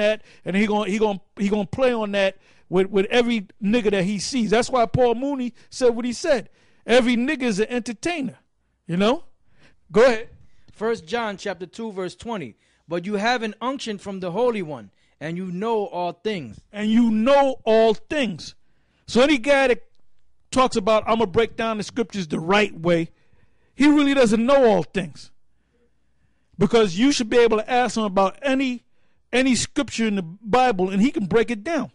that, and he gonna play on that with every nigga that he sees. That's why Paul Mooney said what he said. Every nigga is an entertainer. You know? Go ahead. 1 John chapter 2, verse 20. But you have an unction from the Holy One, and you know all things. And you know all things. So any guy that talks about, I'm going to break down the scriptures the right way, he really doesn't know all things. Because you should be able to ask him about any scripture in the Bible, and he can break it down.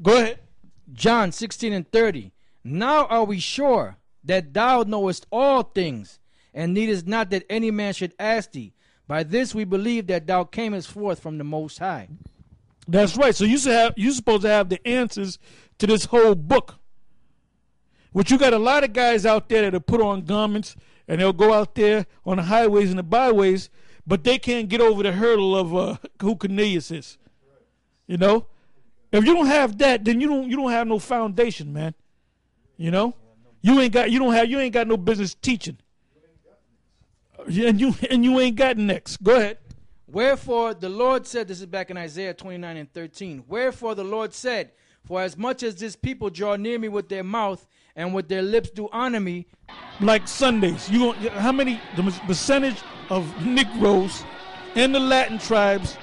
Go ahead. John 16 and 30. Now are we sure that thou knowest all things, and needest not that any man should ask thee. By this we believe that thou camest forth from the Most High. That's right. So you're supposed to have the answers to this whole book. But you got a lot of guys out there that'll put on garments, and they'll go out there on the highways and the byways, but they can't get over the hurdle of who Cornelius is. You know? If you don't have that, then you don't have no foundation, man. You know? You ain't got no business teaching. And you ain't got next. Go ahead. Wherefore the Lord said, this is back in Isaiah 29 and 13. Wherefore the Lord said, for as much as this people draw near me with their mouth and with their lips do honor me. Like Sundays. How many, the percentage of Negroes in the Latin tribes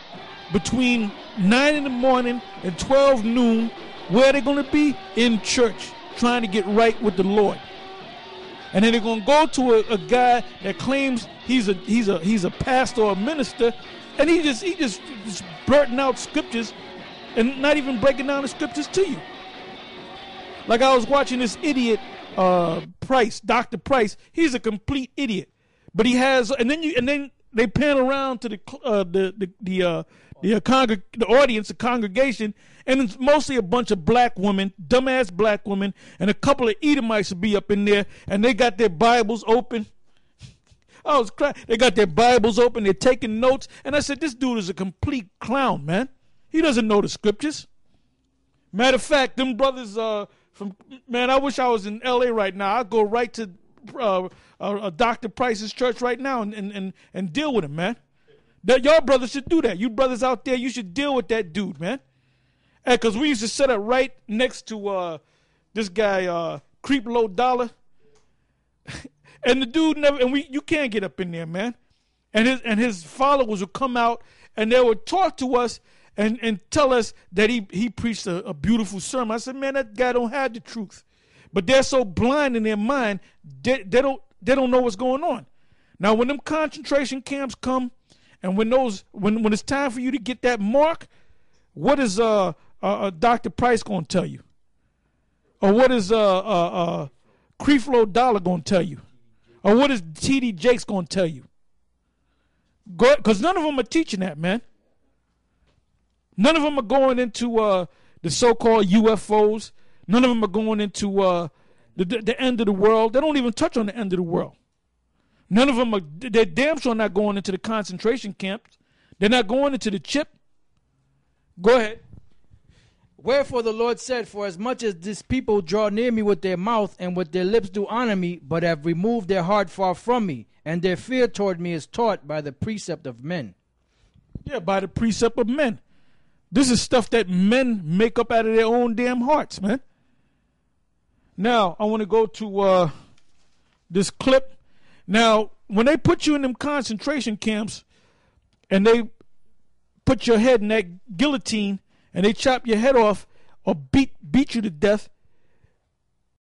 between 9 in the morning and 12 noon, where are they going to be? In church, trying to get right with the Lord. And then they're gonna go to a guy that claims he's a pastor or a minister, and he just blurting out scriptures and not even breaking down the scriptures to you. Like I was watching this idiot Price, Dr. Price. He's a complete idiot, but he has. And then they pan around to the audience, the congregation, and it's mostly a bunch of black women, dumbass black women, and a couple of Edomites will be up in there, and they got their Bibles open. I was crying. They got their Bibles open, they're taking notes, and I said, this dude is a complete clown, man. He doesn't know the scriptures. Matter of fact, them brothers man, I wish I was in L.A. right now. I'd go right to Dr. Price's church right now and deal with him, man. Y'all brothers should do that. You brothers out there, you should deal with that dude, man. Because we used to set up right next to this guy, Creep Low Dollar. And the dude never, you can't get up in there, man. And his followers would come out and they would talk to us and tell us that he preached a beautiful sermon. I said, man, that guy don't have the truth. But they're so blind in their mind, they don't know what's going on. Now, when them concentration camps come, and when it's time for you to get that mark, what is Dr. Price going to tell you? Or what is Creeflo Dollar going to tell you? Or what is T.D. Jakes going to tell you? Because none of them are teaching that, man. None of them are going into the so-called UFOs. None of them are going into the end of the world. They don't even touch on the end of the world. None of them they're damn sure not going into the concentration camps. They're not going into the chip. Go ahead. Wherefore the Lord said, for as much as this people draw near me with their mouth and with their lips do honor me, but have removed their heart far from me, and their fear toward me is taught by the precept of men. Yeah, by the precept of men. This is stuff that men make up out of their own damn hearts, man. Now, I want to go to this clip. Now, when they put you in them concentration camps and they put your head in that guillotine and they chop your head off or beat you to death,